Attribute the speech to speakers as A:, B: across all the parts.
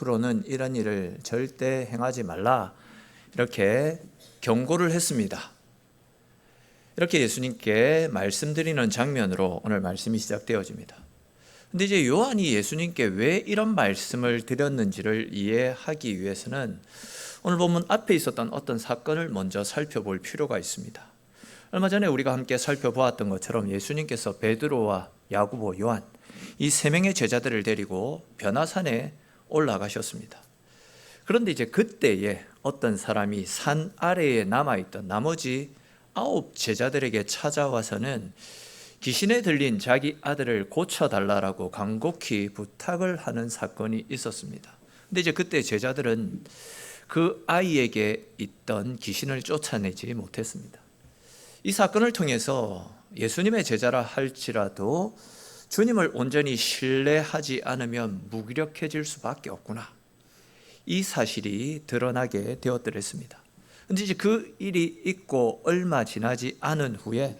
A: 앞으로는 이런 일을 절대 행하지 말라 이렇게 경고를 했습니다. 이렇게 예수님께 말씀드리는 장면으로 오늘 말씀이 시작되어집니다. 근데 이제 요한이 예수님께 왜 이런 말씀을 드렸는지를 이해하기 위해서는 오늘 본문 앞에 있었던 어떤 사건을 먼저 살펴볼 필요가 있습니다. 얼마 전에 우리가 함께 살펴보았던 것처럼 예수님께서 베드로와 야고보, 요한 이 세 명의 제자들을 데리고 변화산에 올라가셨습니다. 그런데 이제 그때에 어떤 사람이 산 아래에 남아있던 나머지 9 제자들에게 찾아와서는 귀신에 들린 자기 아들을 고쳐달라고 간곡히 부탁을 하는 사건이 있었습니다. 근데 이제 그때 제자들은 그 아이에게 있던 귀신을 쫓아내지 못했습니다. 이 사건을 통해서 예수님의 제자라 할지라도 주님을 온전히 신뢰하지 않으면 무기력해질 수밖에 없구나, 이 사실이 드러나게 되었더랬습니다. 그런데 이제 그 일이 있고 얼마 지나지 않은 후에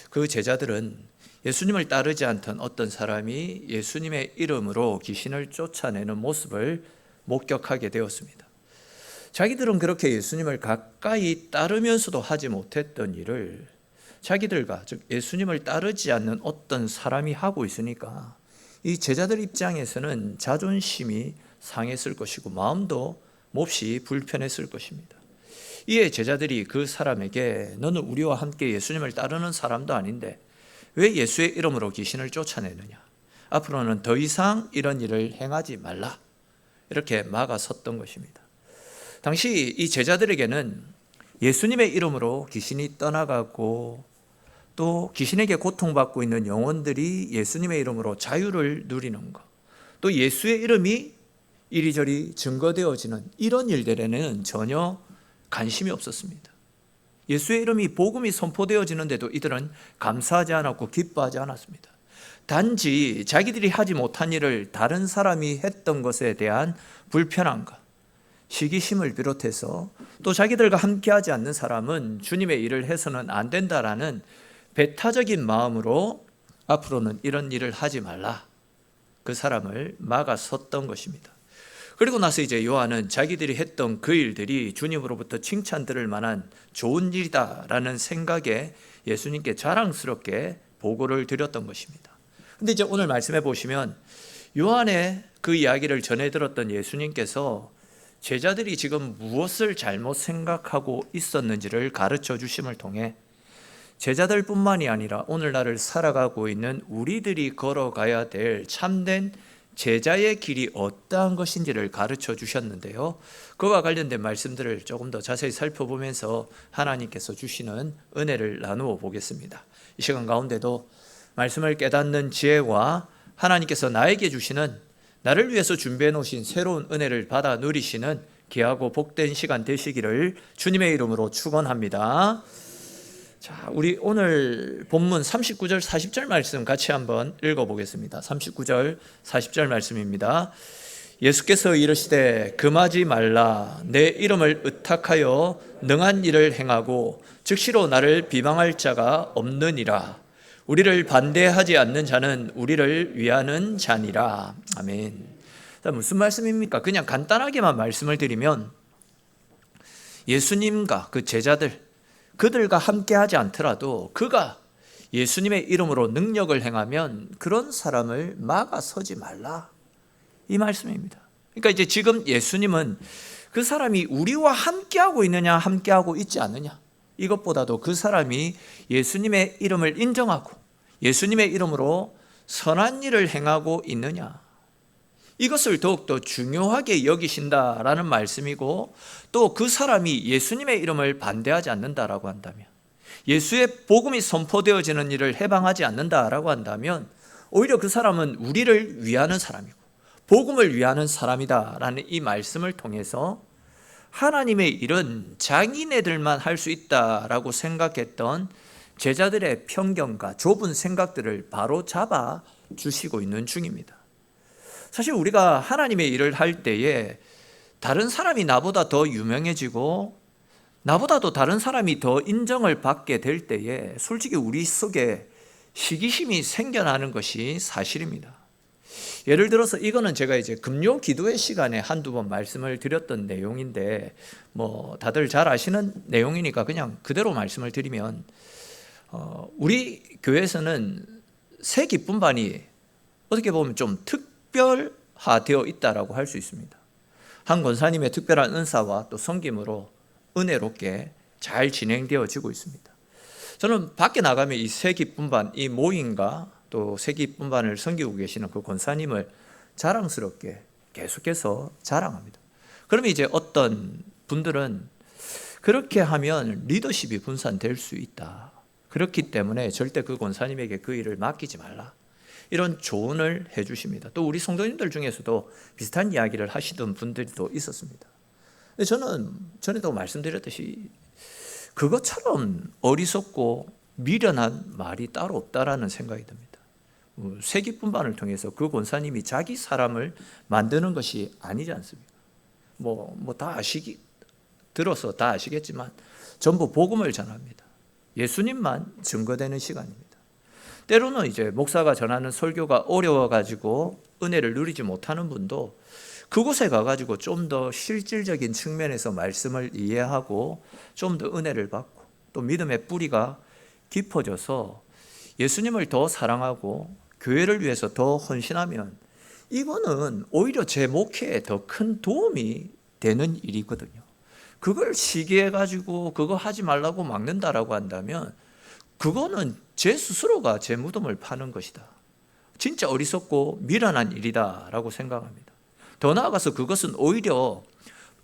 A: 그 제자들은 예수님을 따르지 않던 어떤 사람이 예수님의 이름으로 귀신을 쫓아내는 모습을 목격하게 되었습니다. 자기들은 그렇게 예수님을 가까이 따르면서도 하지 못했던 일을 자기들과, 즉 예수님을 따르지 않는 어떤 사람이 하고 있으니까 이 제자들 입장에서는 자존심이 상했을 것이고 마음도 몹시 불편했을 것입니다. 이에 제자들이 그 사람에게 너는 우리와 함께 예수님을 따르는 사람도 아닌데 왜 예수의 이름으로 귀신을 쫓아내느냐, 앞으로는 더 이상 이런 일을 행하지 말라, 이렇게 막아섰던 것입니다. 당시 이 제자들에게는 예수님의 이름으로 귀신이 떠나가고 또 귀신에게 고통받고 있는 영혼들이 예수님의 이름으로 자유를 누리는 것, 또 예수의 이름이 이리저리 증거되어지는 이런 일들에는 전혀 관심이 없었습니다. 예수의 이름이 복음이 선포되어지는데도 이들은 감사하지 않았고 기뻐하지 않았습니다. 단지 자기들이 하지 못한 일을 다른 사람이 했던 것에 대한 불편함과 시기심을 비롯해서 또 자기들과 함께하지 않는 사람은 주님의 일을 해서는 안 된다라는 배타적인 마음으로 앞으로는 이런 일을 하지 말라, 그 사람을 막아섰던 것입니다. 그리고 나서 이제 요한은 자기들이 했던 그 일들이 주님으로부터 칭찬 들을 만한 좋은 일이다라는 생각에 예수님께 자랑스럽게 보고를 드렸던 것입니다. 근데 이제 오늘 말씀해 보시면 요한의 그 이야기를 전해 들었던 예수님께서 제자들이 지금 무엇을 잘못 생각하고 있었는지를 가르쳐 주심을 통해 제자들뿐만이 아니라 오늘날을 살아가고 있는 우리들이 걸어가야 될 참된 제자의 길이 어떠한 것인지를 가르쳐 주셨는데요, 그와 관련된 말씀들을 조금 더 자세히 살펴보면서 하나님께서 주시는 은혜를 나누어 보겠습니다. 이 시간 가운데도 말씀을 깨닫는 지혜와 하나님께서 나에게 주시는, 나를 위해서 준비해 놓으신 새로운 은혜를 받아 누리시는 귀하고 복된 시간 되시기를 주님의 이름으로 축원합니다. 자, 우리 오늘 본문 39절 40절 말씀 같이 한번 읽어보겠습니다. 39절 40절 말씀입니다. 예수께서 이르시되 금하지 말라, 내 이름을 의탁하여 능한 일을 행하고 즉시로 나를 비방할 자가 없느니라. 우리를 반대하지 않는 자는 우리를 위하는 자니라. 아멘. 자, 무슨 말씀입니까? 그냥 간단하게만 말씀을 드리면 예수님과 그 제자들, 그들과 함께하지 않더라도 그가 예수님의 이름으로 능력을 행하면 그런 사람을 막아서지 말라, 이 말씀입니다. 그러니까 이제 지금 예수님은 그 사람이 우리와 함께하고 있느냐 함께하고 있지 않느냐, 이것보다도 그 사람이 예수님의 이름을 인정하고 예수님의 이름으로 선한 일을 행하고 있느냐, 이것을 더욱더 중요하게 여기신다라는 말씀이고, 또 그 사람이 예수님의 이름을 반대하지 않는다라고 한다면, 예수의 복음이 선포되어지는 일을 해방하지 않는다라고 한다면 오히려 그 사람은 우리를 위하는 사람이고 복음을 위하는 사람이다라는 이 말씀을 통해서 하나님의 일은 장인애들만 할 수 있다라고 생각했던 제자들의 편견과 좁은 생각들을 바로 잡아 주시고 있는 중입니다. 사실 우리가 하나님의 일을 할 때에 다른 사람이 나보다 더 유명해지고 나보다도 다른 사람이 더 인정을 받게 될 때에 솔직히 우리 속에 시기심이 생겨나는 것이 사실입니다. 예를 들어서 이거는 제가 이제 금요 기도회 시간에 한두 번 말씀을 드렸던 내용인데 뭐 다들 잘 아시는 내용이니까 그냥 그대로 말씀을 드리면 우리 교회에서는 새 기쁨반이 어떻게 보면 좀 특별화되어 있다라고 할 수 있습니다. 한 권사님의 특별한 은사와 또 섬김으로 은혜롭게 잘 진행되어지고 있습니다. 저는 밖에 나가면 이 새 기쁨반, 이 모임과 또 새 기쁨반을 섬기고 계시는 그 권사님을 자랑스럽게 계속해서 자랑합니다. 그러면 이제 어떤 분들은 그렇게 하면 리더십이 분산될 수 있다. 그렇기 때문에 절대 그 권사님에게 그 일을 맡기지 말라. 이런 조언을 해 주십니다. 또 우리 성도님들 중에서도 비슷한 이야기를 하시던 분들도 있었습니다. 저는 전에도 말씀드렸듯이 그것처럼 어리석고 미련한 말이 따로 없다라는 생각이 듭니다. 새 기쁨반을 통해서 그 권사님이 자기 사람을 만드는 것이 아니지 않습니까? 다 들어서 다 아시겠지만 전부 복음을 전합니다. 예수님만 증거되는 시간입니다. 때로는 이제 목사가 전하는 설교가 어려워가지고 은혜를 누리지 못하는 분도 그곳에 가가지고 좀 더 실질적인 측면에서 말씀을 이해하고 좀 더 은혜를 받고 또 믿음의 뿌리가 깊어져서 예수님을 더 사랑하고 교회를 위해서 더 헌신하면 이거는 오히려 제 목회에 더 큰 도움이 되는 일이거든요. 그걸 시기해가지고 그거 하지 말라고 막는다라고 한다면 그거는 제 스스로가 제 무덤을 파는 것이다. 진짜 어리석고 미련한 일이다라고 생각합니다. 더 나아가서 그것은 오히려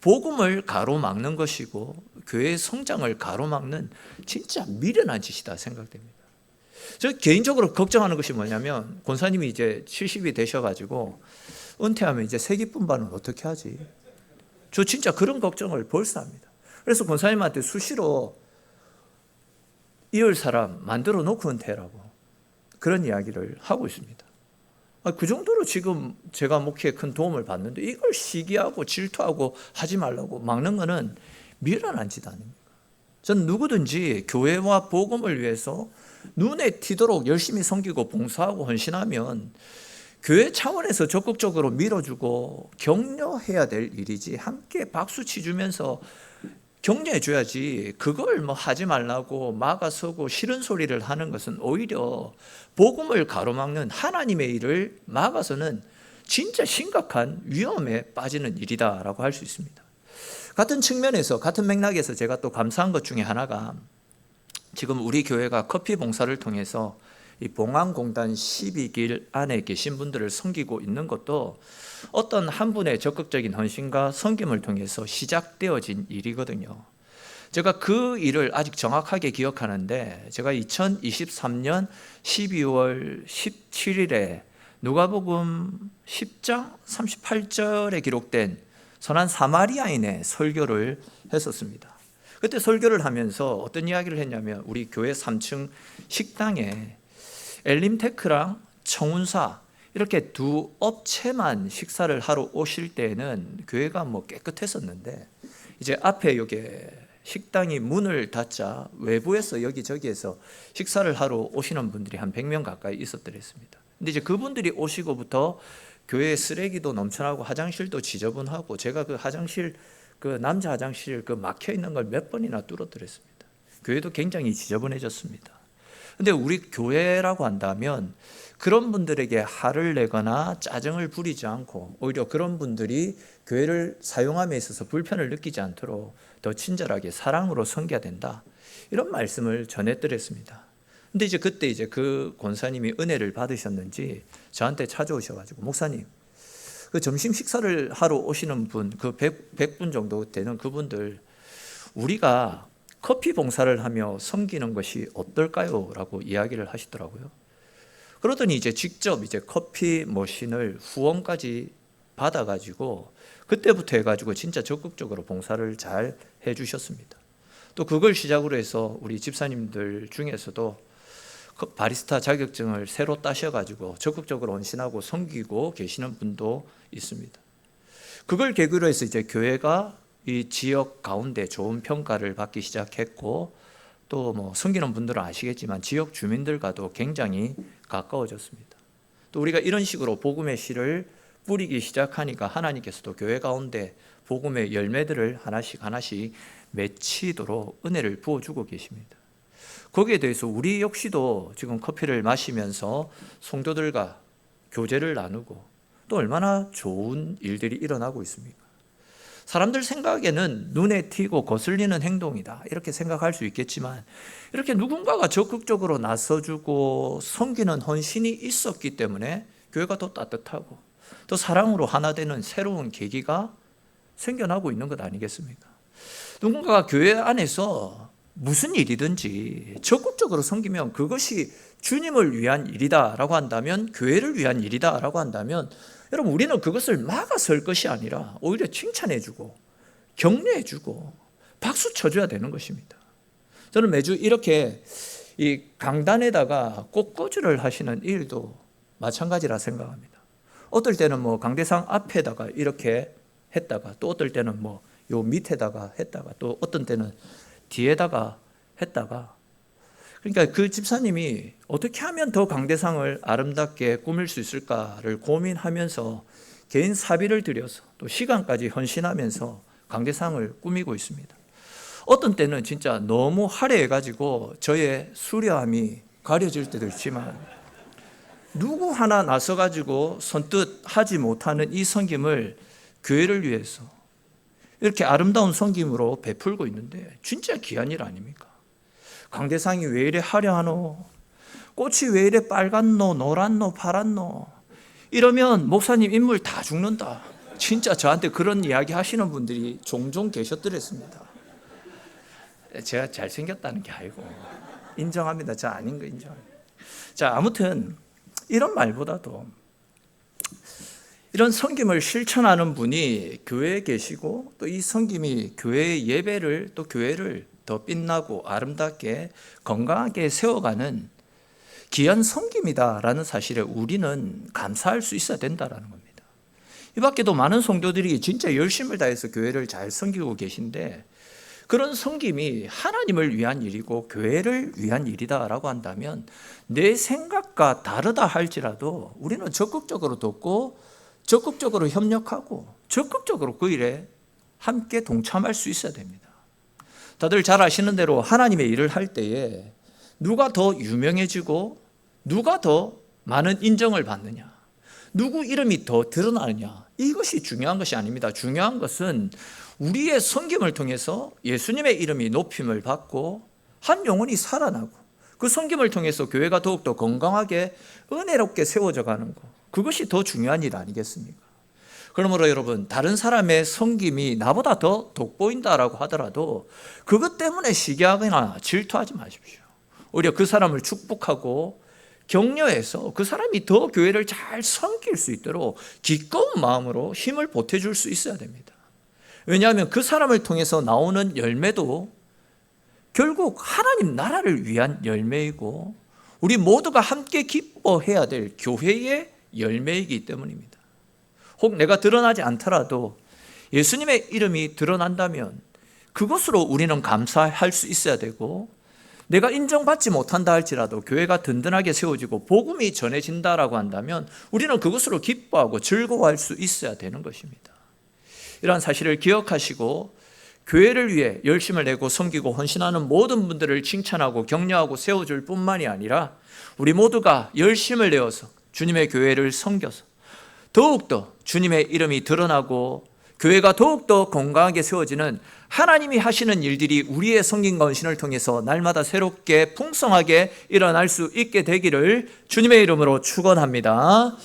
A: 복음을 가로막는 것이고 교회의 성장을 가로막는 진짜 미련한 짓이다 생각됩니다. 저 개인적으로 걱정하는 것이 뭐냐면 권사님이 이제 70이 되셔가지고 은퇴하면 이제 새 기쁨반은 어떻게 하지? 저 진짜 그런 걱정을 벌써 합니다. 그래서 권사님한테 수시로 이을 사람 만들어 놓고 은퇴라고 그런 이야기를 하고 있습니다. 그 정도로 지금 제가 목회에 큰 도움을 받는데 이걸 시기하고 질투하고 하지 말라고 막는 것은 미련한 짓 아닙니까? 전 누구든지 교회와 복음을 위해서 눈에 튀도록 열심히 섬기고 봉사하고 헌신하면 교회 차원에서 적극적으로 밀어주고 격려해야 될 일이지 함께 박수 치주면서 격려해 줘야지 그걸 하지 말라고 막아서고 싫은 소리를 하는 것은 오히려 복음을 가로막는 하나님의 일을 막아서는 진짜 심각한 위험에 빠지는 일이다라고 할 수 있습니다. 같은 측면에서 같은 맥락에서 제가 또 감사한 것 중에 하나가 지금 우리 교회가 커피 봉사를 통해서 이 봉안공단 12길 안에 계신 분들을 섬기고 있는 것도 어떤 한 분의 적극적인 헌신과 섬김을 통해서 시작되어진 일이거든요. 제가 그 일을 아직 정확하게 기억하는데 제가 2023년 12월 17일에 누가복음 10장 38절에 기록된 선한 사마리아인의 설교를 했었습니다. 그때 설교를 하면서 어떤 이야기를 했냐면 우리 교회 3층 식당에 엘림테크랑 청운사 이렇게 두 업체만 식사를 하러 오실 때는 교회가 깨끗했었는데 이제 앞에 여기 식당이 문을 닫자 외부에서 여기저기에서 식사를 하러 오시는 분들이 한 100명 가까이 있었더랬습니다. 근데 이제 그분들이 오시고부터 교회 쓰레기도 넘쳐나고 화장실도 지저분하고 제가 그 화장실 그 남자 화장실 막혀 있는 걸 몇 번이나 뚫어드렸습니다. 교회도 굉장히 지저분해졌습니다. 근데 우리 교회라고 한다면 그런 분들에게 화를 내거나 짜증을 부리지 않고 오히려 그런 분들이 교회를 사용함에 있어서 불편을 느끼지 않도록 더 친절하게 사랑으로 섬겨야 된다. 이런 말씀을 전해드렸습니다. 근데 이제 그때 그 권사님이 은혜를 받으셨는지 저한테 찾아오셔가지고 목사님, 그 점심 식사를 하러 오시는 분, 그 100분 정도 되는 그분들 우리가 커피 봉사를 하며 섬기는 것이 어떨까요? 라고 이야기를 하시더라고요. 그러더니 직접 커피 머신을 후원까지 받아가지고 그때부터 해가지고 진짜 적극적으로 봉사를 잘 해주셨습니다. 또 그걸 시작으로 해서 우리 집사님들 중에서도 바리스타 자격증을 새로 따셔가지고 적극적으로 헌신하고 섬기고 계시는 분도 있습니다. 그걸 계기로 해서 교회가 이 지역 가운데 좋은 평가를 받기 시작했고 또 섬기는 분들은 아시겠지만 지역 주민들과도 굉장히 가까워졌습니다. 또 우리가 이런 식으로 복음의 씨를 뿌리기 시작하니까 하나님께서도 교회 가운데 복음의 열매들을 하나씩 하나씩 맺히도록 은혜를 부어주고 계십니다. 거기에 대해서 우리 역시도 지금 커피를 마시면서 성도들과 교제를 나누고 또 얼마나 좋은 일들이 일어나고 있습니까? 사람들 생각에는 눈에 띄고 거슬리는 행동이다 이렇게 생각할 수 있겠지만 이렇게 누군가가 적극적으로 나서주고 섬기는 헌신이 있었기 때문에 교회가 더 따뜻하고 또 사랑으로 하나 되는 새로운 계기가 생겨나고 있는 것 아니겠습니까? 누군가가 교회 안에서 무슨 일이든지 적극적으로 섬기면 그것이 주님을 위한 일이다라고 한다면, 교회를 위한 일이다라고 한다면 여러분 우리는 그것을 막아설 것이 아니라 오히려 칭찬해주고 격려해주고 박수 쳐줘야 되는 것입니다. 저는 매주 이렇게 이 강단에다가 꽃꽂이를 하시는 일도 마찬가지라 생각합니다. 어떨 때는 뭐 강대상 앞에다가 이렇게 했다가 또 어떨 때는 뭐 요 밑에다가 했다가 또 어떤 때는 뒤에다가 했다가, 그러니까 그 집사님이 어떻게 하면 더 강대상을 아름답게 꾸밀 수 있을까를 고민하면서 개인 사비를 들여서 또 시간까지 헌신하면서 강대상을 꾸미고 있습니다. 어떤 때는 진짜 너무 화려해가지고 저의 수려함이 가려질 때도 있지만 누구 하나 나서가지고 선뜻 하지 못하는 이 섬김을 교회를 위해서 이렇게 아름다운 섬김으로 베풀고 있는데 진짜 귀한 일 아닙니까? 강대상이 왜 이래 화려하노? 꽃이 왜 이래 빨갛노? 노랗노? 파랗노? 이러면 목사님 인물 다 죽는다. 진짜 저한테 그런 이야기 하시는 분들이 종종 계셨더랬습니다. 제가 잘생겼다는 게 아니고 인정합니다. 저 아닌 거 인정합니다. 자, 아무튼 이런 말보다도 이런 섬김을 실천하는 분이 교회에 계시고 또 이 섬김이 교회의 예배를 또 교회를 더 빛나고 아름답게 건강하게 세워가는 귀한 섬김이다라는 사실에 우리는 감사할 수 있어야 된다라는 겁니다. 이 밖에도 많은 성도들이 진짜 열심을 다해서 교회를 잘 섬기고 계신데 그런 섬김이 하나님을 위한 일이고 교회를 위한 일이다라고 한다면 내 생각과 다르다 할지라도 우리는 적극적으로 돕고 적극적으로 협력하고 적극적으로 그 일에 함께 동참할 수 있어야 됩니다. 다들 잘 아시는 대로 하나님의 일을 할 때에 누가 더 유명해지고 누가 더 많은 인정을 받느냐, 누구 이름이 더 드러나느냐, 이것이 중요한 것이 아닙니다. 중요한 것은 우리의 섬김을 통해서 예수님의 이름이 높임을 받고 한 영혼이 살아나고 그 섬김을 통해서 교회가 더욱더 건강하게 은혜롭게 세워져 가는 것, 그것이 더 중요한 일 아니겠습니까? 그러므로 여러분, 다른 사람의 섬김이 나보다 더 돋보인다라고 하더라도 그것 때문에 시기하거나 질투하지 마십시오. 오히려 그 사람을 축복하고 격려해서 그 사람이 더 교회를 잘 섬길 수 있도록 기꺼운 마음으로 힘을 보태줄 수 있어야 됩니다. 왜냐하면 그 사람을 통해서 나오는 열매도 결국 하나님 나라를 위한 열매이고 우리 모두가 함께 기뻐해야 될 교회의 열매이기 때문입니다. 혹 내가 드러나지 않더라도 예수님의 이름이 드러난다면 그것으로 우리는 감사할 수 있어야 되고, 내가 인정받지 못한다 할지라도 교회가 든든하게 세워지고 복음이 전해진다라고 한다면 우리는 그것으로 기뻐하고 즐거워할 수 있어야 되는 것입니다. 이러한 사실을 기억하시고 교회를 위해 열심을 내고 섬기고 헌신하는 모든 분들을 칭찬하고 격려하고 세워줄 뿐만이 아니라 우리 모두가 열심을 내어서 주님의 교회를 섬겨서 더욱더 주님의 이름이 드러나고 교회가 더욱더 건강하게 세워지는 하나님이 하시는 일들이 우리의 섬김과 헌신을 통해서 날마다 새롭게 풍성하게 일어날 수 있게 되기를 주님의 이름으로 축원합니다.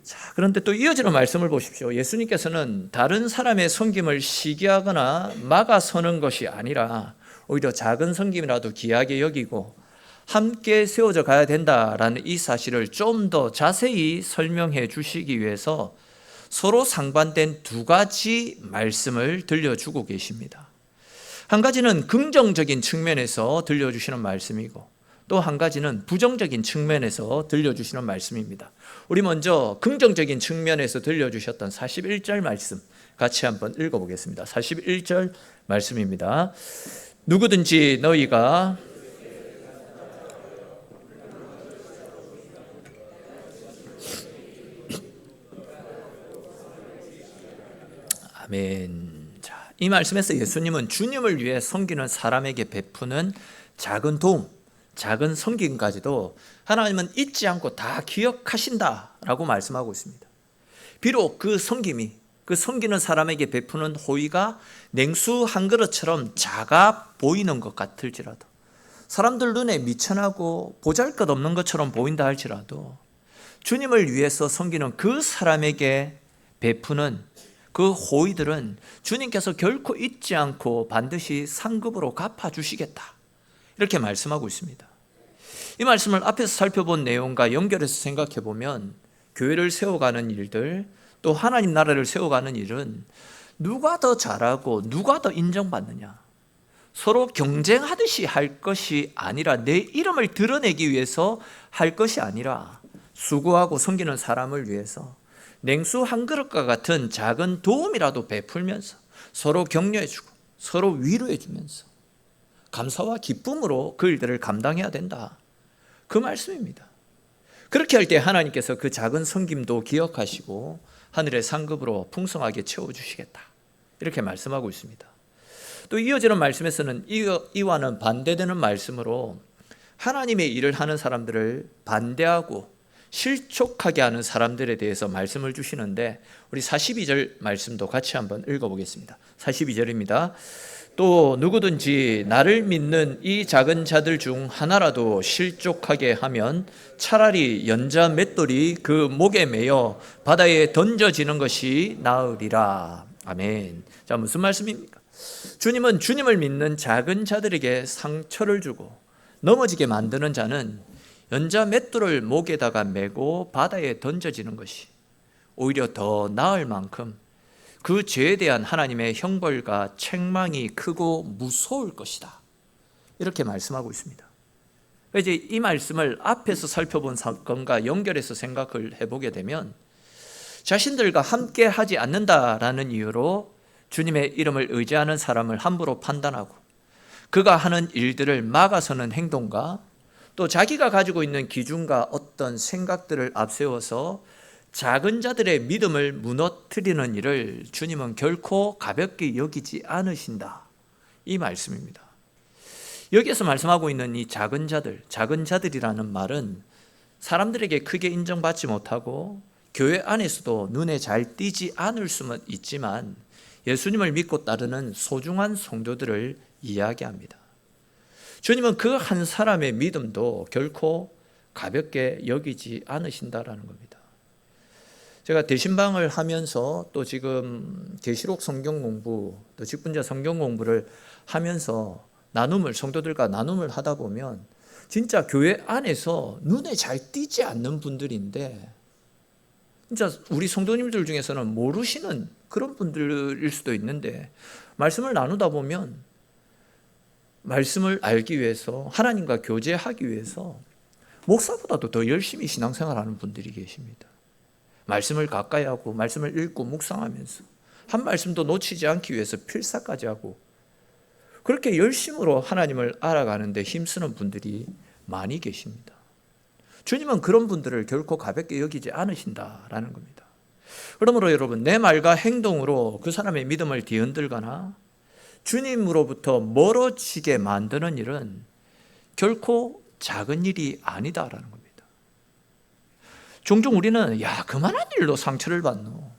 A: 자, 그런데 또 이어지는 말씀을 보십시오. 예수님께서는 다른 사람의 섬김을 시기하거나 막아서는 것이 아니라 오히려 작은 섬김이라도 귀하게 여기고 함께 세워져 가야 된다라는 이 사실을 좀 더 자세히 설명해 주시기 위해서 서로 상반된 두 가지 말씀을 들려주고 계십니다. 한 가지는 긍정적인 측면에서 들려주시는 말씀이고 또 한 가지는 부정적인 측면에서 들려주시는 말씀입니다. 우리 먼저 긍정적인 측면에서 들려주셨던 41절 말씀 같이 한번 읽어보겠습니다. 41절 말씀입니다. 누구든지 너희가 아멘. 자, 이 말씀에서 예수님은 주님을 위해 섬기는 사람에게 베푸는 작은 도움, 작은 섬김까지도 하나님은 잊지 않고 다 기억하신다라고 말씀하고 있습니다. 비록 그 섬김이, 그 섬기는 사람에게 베푸는 호의가 냉수 한 그릇처럼 작아 보이는 것 같을지라도, 사람들 눈에 미천하고 보잘것없는 것처럼 보인다 할지라도, 주님을 위해서 섬기는 그 사람에게 베푸는 그 호의들은 주님께서 결코 잊지 않고 반드시 상급으로 갚아주시겠다, 이렇게 말씀하고 있습니다. 이 말씀을 앞에서 살펴본 내용과 연결해서 생각해 보면 교회를 세워가는 일들, 또 하나님 나라를 세워가는 일은 누가 더 잘하고 누가 더 인정받느냐, 서로 경쟁하듯이 할 것이 아니라, 내 이름을 드러내기 위해서 할 것이 아니라, 수고하고 섬기는 사람을 위해서 냉수 한 그릇과 같은 작은 도움이라도 베풀면서 서로 격려해주고 서로 위로해주면서 감사와 기쁨으로 그 일들을 감당해야 된다, 그 말씀입니다. 그렇게 할 때 하나님께서 그 작은 섬김도 기억하시고 하늘의 상급으로 풍성하게 채워주시겠다, 이렇게 말씀하고 있습니다. 또 이어지는 말씀에서는 이와는 반대되는 말씀으로 하나님의 일을 하는 사람들을 반대하고 실족하게 하는 사람들에 대해서 말씀을 주시는데, 우리 42절 말씀도 같이 한번 읽어보겠습니다. 42절입니다. 또 누구든지 나를 믿는 이 작은 자들 중 하나라도 실족하게 하면 차라리 연자 맷돌이 그 목에 매여 바다에 던져지는 것이 나으리라. 아멘. 자, 무슨 말씀입니까? 주님은 주님을 믿는 작은 자들에게 상처를 주고 넘어지게 만드는 자는 연자 맷돌을 목에다가 메고 바다에 던져지는 것이 오히려 더 나을 만큼 그 죄에 대한 하나님의 형벌과 책망이 크고 무서울 것이다, 이렇게 말씀하고 있습니다. 이제 이 말씀을 앞에서 살펴본 사건과 연결해서 생각을 해보게 되면, 자신들과 함께 하지 않는다라는 이유로 주님의 이름을 의지하는 사람을 함부로 판단하고 그가 하는 일들을 막아서는 행동과, 또 자기가 가지고 있는 기준과 어떤 생각들을 앞세워서 작은 자들의 믿음을 무너뜨리는 일을 주님은 결코 가볍게 여기지 않으신다, 이 말씀입니다. 여기에서 말씀하고 있는 이 작은 자들, 작은 자들이라는 말은 사람들에게 크게 인정받지 못하고 교회 안에서도 눈에 잘 띄지 않을 수는 있지만 예수님을 믿고 따르는 소중한 성도들을 이야기합니다. 주님은 그 한 사람의 믿음도 결코 가볍게 여기지 않으신다라는 겁니다. 제가 대신방을 하면서 또 지금 계시록 성경 공부, 또 직분자 성경 공부를 하면서 성도들과 나눔을 하다 보면 진짜 교회 안에서 눈에 잘 띄지 않는 분들인데, 진짜 우리 성도님들 중에서는 모르시는 그런 분들일 수도 있는데, 말씀을 나누다 보면 말씀을 알기 위해서, 하나님과 교제하기 위해서 목사보다도 더 열심히 신앙생활하는 분들이 계십니다. 말씀을 가까이 하고 말씀을 읽고 묵상하면서 한 말씀도 놓치지 않기 위해서 필사까지 하고, 그렇게 열심으로 하나님을 알아가는데 힘쓰는 분들이 많이 계십니다. 주님은 그런 분들을 결코 가볍게 여기지 않으신다라는 겁니다. 그러므로 여러분, 내 말과 행동으로 그 사람의 믿음을 뒤흔들거나 주님으로부터 멀어지게 만드는 일은 결코 작은 일이 아니다라는 겁니다. 종종 우리는 그만한 일로 상처를 받노,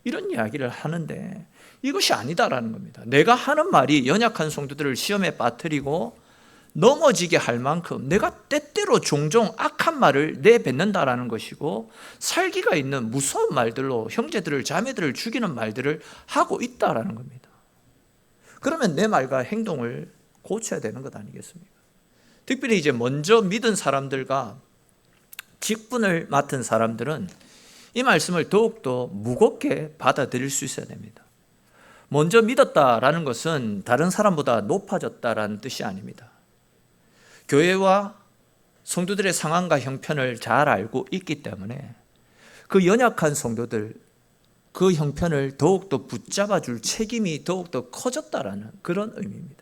A: 이런 이야기를 하는데 이것이 아니다라는 겁니다. 내가 하는 말이 연약한 성도들을 시험에 빠뜨리고 넘어지게 할 만큼 내가 때때로 종종 악한 말을 내뱉는다라는 것이고, 살기가 있는 무서운 말들로 형제들을 자매들을 죽이는 말들을 하고 있다라는 겁니다. 그러면 내 말과 행동을 고쳐야 되는 것 아니겠습니까? 특별히 이제 먼저 믿은 사람들과 직분을 맡은 사람들은 이 말씀을 더욱더 무겁게 받아들일 수 있어야 됩니다. 먼저 믿었다라는 것은 다른 사람보다 높아졌다라는 뜻이 아닙니다. 교회와 성도들의 상황과 형편을 잘 알고 있기 때문에 그 연약한 성도들, 그 형편을 더욱더 붙잡아 줄 책임이 더욱더 커졌다라는 그런 의미입니다.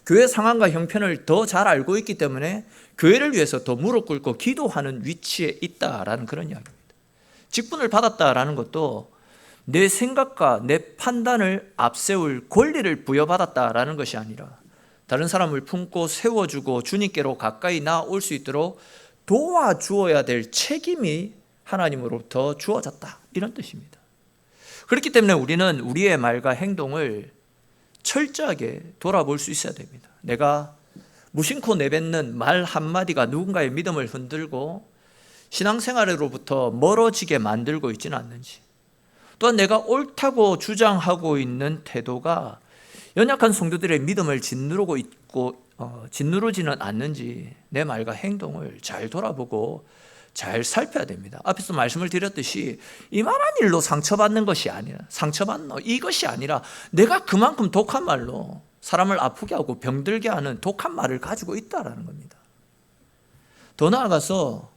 A: 교회 상황과 형편을 더 잘 알고 있기 때문에 교회를 위해서 더 무릎 꿇고 기도하는 위치에 있다라는 그런 이야기입니다. 직분을 받았다라는 것도 내 생각과 내 판단을 앞세울 권리를 부여받았다라는 것이 아니라 다른 사람을 품고 세워주고 주님께로 가까이 나아올 수 있도록 도와주어야 될 책임이 하나님으로부터 주어졌다, 이런 뜻입니다. 그렇기 때문에 우리는 우리의 말과 행동을 철저하게 돌아볼 수 있어야 됩니다. 내가 무심코 내뱉는 말 한마디가 누군가의 믿음을 흔들고 신앙생활로부터 멀어지게 만들고 있지는 않는지, 또한 내가 옳다고 주장하고 있는 태도가 연약한 성도들의 믿음을 짓누르지는 않는지 내 말과 행동을 잘 돌아보고 잘 살펴야 됩니다. 앞에서 말씀을 드렸듯이 이만한 일로 상처받는 것이 아니라, 이것이 아니라 내가 그만큼 독한 말로 사람을 아프게 하고 병들게 하는 독한 말을 가지고 있다라는 겁니다. 더 나아가서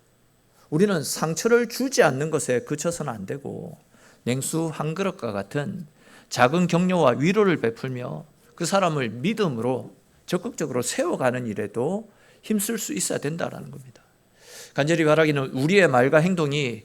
A: 우리는 상처를 주지 않는 것에 그쳐서는 안 되고 냉수 한 그릇과 같은 작은 격려와 위로를 베풀며 그 사람을 믿음으로 적극적으로 세워가는 일에도 힘쓸 수 있어야 된다는 겁니다. 간절히 바라기는 우리의 말과 행동이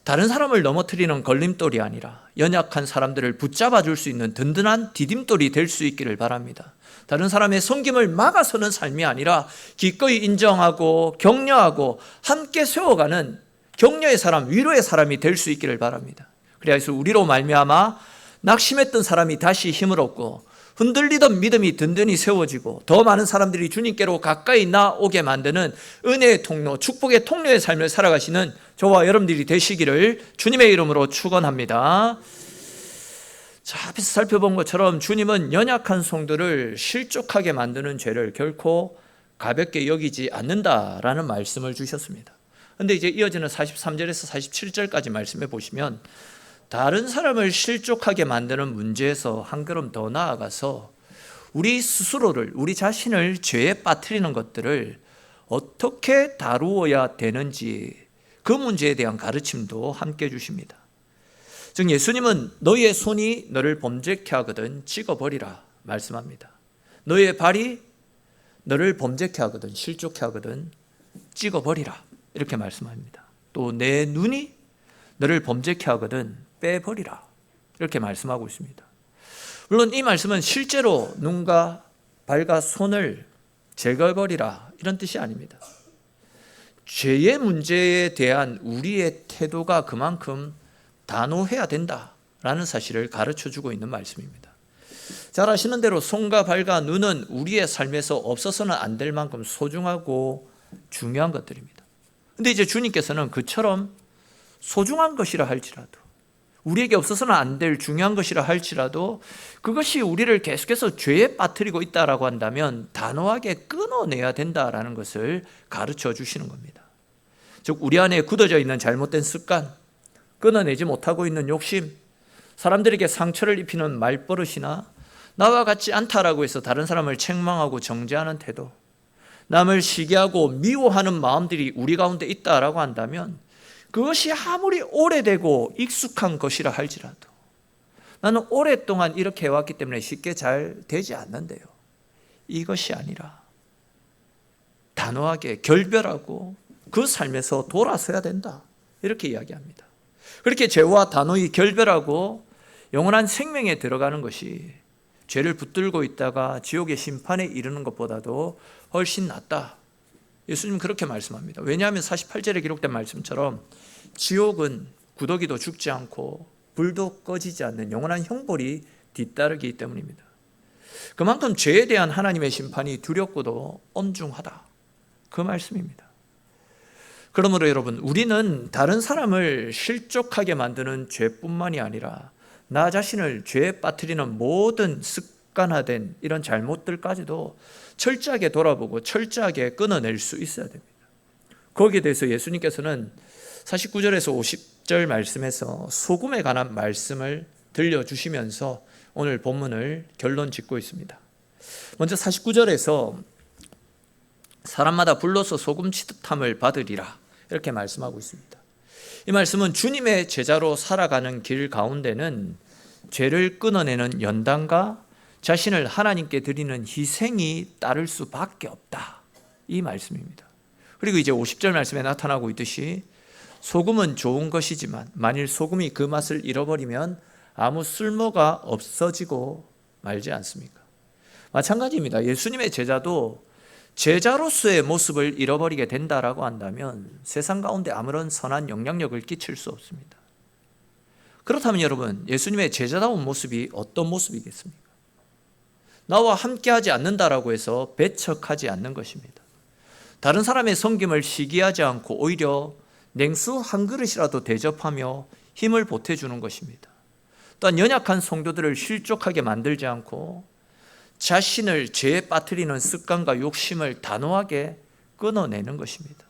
A: 다른 사람을 넘어뜨리는 걸림돌이 아니라 연약한 사람들을 붙잡아 줄 수 있는 든든한 디딤돌이 될 수 있기를 바랍니다. 다른 사람의 섬김을 막아서는 삶이 아니라 기꺼이 인정하고 격려하고 함께 세워가는 격려의 사람, 위로의 사람이 될 수 있기를 바랍니다. 그래서 우리로 말미암아 낙심했던 사람이 다시 힘을 얻고 흔들리던 믿음이 든든히 세워지고 더 많은 사람들이 주님께로 가까이 나오게 만드는 은혜의 통로, 축복의 통로의 삶을 살아가시는 저와 여러분들이 되시기를 주님의 이름으로 축원합니다. 자, 앞에서 살펴본 것처럼 주님은 연약한 성도를 실족하게 만드는 죄를 결코 가볍게 여기지 않는다라는 말씀을 주셨습니다. 그런데 이제 이어지는 43절에서 47절까지 말씀해 보시면 다른 사람을 실족하게 만드는 문제에서 한 걸음 더 나아가서 우리 스스로를, 우리 자신을 죄에 빠뜨리는 것들을 어떻게 다루어야 되는지 그 문제에 대한 가르침도 함께 주십니다. 즉 예수님은 너희의 손이 너를 범죄케 하거든 찍어버리라 말씀합니다. 너희의 발이 너를 범죄케 하거든, 실족케 하거든 찍어버리라 이렇게 말씀합니다. 또 내 눈이 너를 범죄케 하거든 빼버리라 이렇게 말씀하고 있습니다. 물론 이 말씀은 실제로 눈과 발과 손을 제거해버리라 이런 뜻이 아닙니다. 죄의 문제에 대한 우리의 태도가 그만큼 단호해야 된다라는 사실을 가르쳐주고 있는 말씀입니다. 잘 아시는 대로 손과 발과 눈은 우리의 삶에서 없어서는 안 될 만큼 소중하고 중요한 것들입니다. 그런데 이제 주님께서는 그처럼 소중한 것이라 할지라도, 우리에게 없어서는 안 될 중요한 것이라 할지라도 그것이 우리를 계속해서 죄에 빠뜨리고 있다라고 한다면 단호하게 끊어내야 된다라는 것을 가르쳐 주시는 겁니다. 즉 우리 안에 굳어져 있는 잘못된 습관, 끊어내지 못하고 있는 욕심, 사람들에게 상처를 입히는 말버릇이나 나와 같지 않다라고 해서 다른 사람을 책망하고 정죄하는 태도, 남을 시기하고 미워하는 마음들이 우리 가운데 있다라고 한다면 그것이 아무리 오래되고 익숙한 것이라 할지라도 나는 오랫동안 이렇게 해왔기 때문에 쉽게 잘 되지 않는데요, 이것이 아니라 단호하게 결별하고 그 삶에서 돌아서야 된다 이렇게 이야기합니다. 그렇게 죄와 단호히 결별하고 영원한 생명에 들어가는 것이 죄를 붙들고 있다가 지옥의 심판에 이르는 것보다도 훨씬 낫다, 예수님은 그렇게 말씀합니다. 왜냐하면 48절에 기록된 말씀처럼 지옥은 구더기도 죽지 않고 불도 꺼지지 않는 영원한 형벌이 뒤따르기 때문입니다. 그만큼 죄에 대한 하나님의 심판이 두렵고도 엄중하다, 그 말씀입니다. 그러므로 여러분, 우리는 다른 사람을 실족하게 만드는 죄뿐만이 아니라 나 자신을 죄에 빠뜨리는 모든 습관화된 이런 잘못들까지도 철저하게 돌아보고 철저하게 끊어낼 수 있어야 됩니다. 거기에 대해서 예수님께서는 49절에서 50절 말씀에서 소금에 관한 말씀을 들려주시면서 오늘 본문을 결론 짓고 있습니다. 먼저 49절에서 사람마다 불로서 소금 치듯함을 받으리라 이렇게 말씀하고 있습니다. 이 말씀은 주님의 제자로 살아가는 길 가운데는 죄를 끊어내는 연단과 자신을 하나님께 드리는 희생이 따를 수밖에 없다, 이 말씀입니다. 그리고 이제 50절 말씀에 나타나고 있듯이 소금은 좋은 것이지만 만일 소금이 그 맛을 잃어버리면 아무 쓸모가 없어지고 말지 않습니까? 마찬가지입니다. 예수님의 제자도 제자로서의 모습을 잃어버리게 된다라고 한다면 세상 가운데 아무런 선한 영향력을 끼칠 수 없습니다. 그렇다면 여러분, 예수님의 제자다운 모습이 어떤 모습이겠습니까? 나와 함께하지 않는다라고 해서 배척하지 않는 것입니다. 다른 사람의 섬김을 시기하지 않고 오히려 냉수 한 그릇이라도 대접하며 힘을 보태주는 것입니다. 또한 연약한 성도들을 실족하게 만들지 않고 자신을 죄에 빠뜨리는 습관과 욕심을 단호하게 끊어내는 것입니다.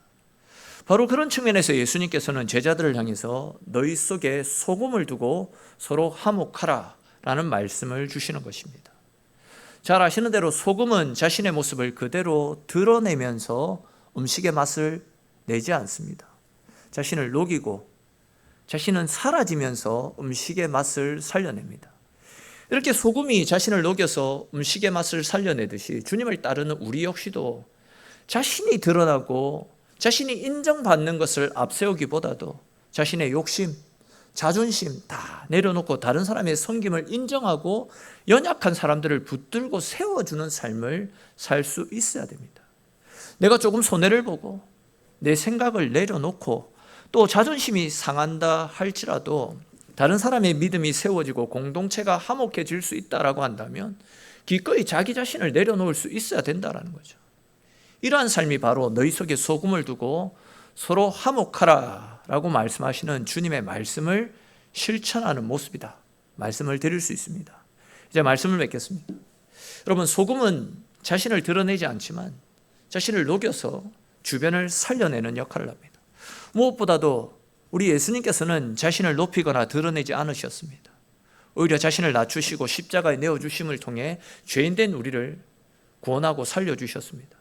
A: 바로 그런 측면에서 예수님께서는 제자들을 향해서 너희 속에 소금을 두고 서로 화목하라 라는 말씀을 주시는 것입니다. 잘 아시는 대로 소금은 자신의 모습을 그대로 드러내면서 음식의 맛을 내지 않습니다. 자신을 녹이고 자신은 사라지면서 음식의 맛을 살려냅니다. 이렇게 소금이 자신을 녹여서 음식의 맛을 살려내듯이 주님을 따르는 우리 역시도 자신이 드러나고 자신이 인정받는 것을 앞세우기보다도 자신의 욕심, 자존심 다 내려놓고 다른 사람의 섬김을 인정하고 연약한 사람들을 붙들고 세워주는 삶을 살 수 있어야 됩니다. 내가 조금 손해를 보고 내 생각을 내려놓고 또 자존심이 상한다 할지라도 다른 사람의 믿음이 세워지고 공동체가 화목해질 수 있다라고 한다면 기꺼이 자기 자신을 내려놓을 수 있어야 된다라는 거죠. 이러한 삶이 바로 너희 속에 소금을 두고 서로 화목하라 라고 말씀하시는 주님의 말씀을 실천하는 모습이다. 말씀을 드릴 수 있습니다. 이제 말씀을 맺겠습니다. 여러분, 소금은 자신을 드러내지 않지만 자신을 녹여서 주변을 살려내는 역할을 합니다. 무엇보다도 우리 예수님께서는 자신을 높이거나 드러내지 않으셨습니다. 오히려 자신을 낮추시고 십자가에 내어주심을 통해 죄인된 우리를 구원하고 살려주셨습니다.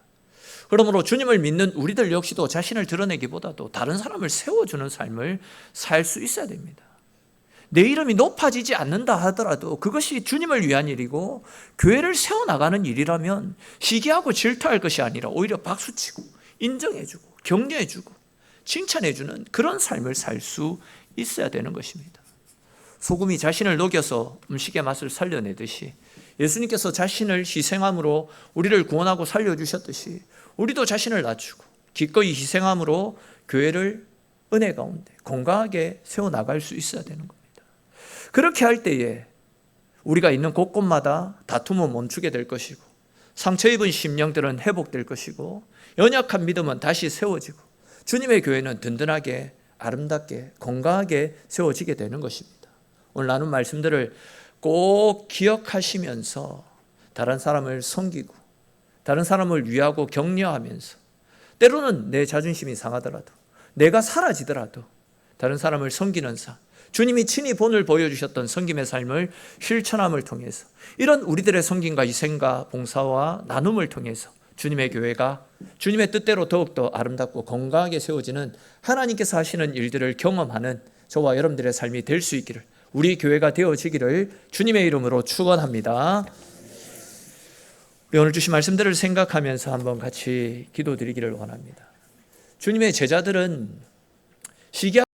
A: 그러므로 주님을 믿는 우리들 역시도 자신을 드러내기보다도 다른 사람을 세워주는 삶을 살 수 있어야 됩니다. 내 이름이 높아지지 않는다 하더라도 그것이 주님을 위한 일이고 교회를 세워나가는 일이라면 시기하고 질투할 것이 아니라 오히려 박수치고 인정해주고 격려해주고 칭찬해주는 그런 삶을 살 수 있어야 되는 것입니다. 소금이 자신을 녹여서 음식의 맛을 살려내듯이 예수님께서 자신을 희생함으로 우리를 구원하고 살려주셨듯이 우리도 자신을 낮추고 기꺼이 희생함으로 교회를 은혜 가운데 건강하게 세워나갈 수 있어야 되는 겁니다. 그렇게 할 때에 우리가 있는 곳곳마다 다툼은 멈추게 될 것이고 상처 입은 심령들은 회복될 것이고 연약한 믿음은 다시 세워지고 주님의 교회는 든든하게 아름답게 건강하게 세워지게 되는 것입니다. 오늘 나눈 말씀들을 꼭 기억하시면서 다른 사람을 섬기고 다른 사람을 위하고 격려하면서 때로는 내 자존심이 상하더라도 내가 사라지더라도 다른 사람을 섬기는 삶, 주님이 친히 본을 보여주셨던 섬김의 삶을 실천함을 통해서 이런 우리들의 섬김과 희생과 봉사와 나눔을 통해서 주님의 교회가 주님의 뜻대로 더욱더 아름답고 건강하게 세워지는 하나님께서 하시는 일들을 경험하는 저와 여러분들의 삶이 될 수 있기를 우리 교회가 되어지기를 주님의 이름으로 축원합니다. 오늘 주신 말씀들을 생각하면서 한번 같이 기도드리기를 원합니다. 주님의 제자들은 시기하고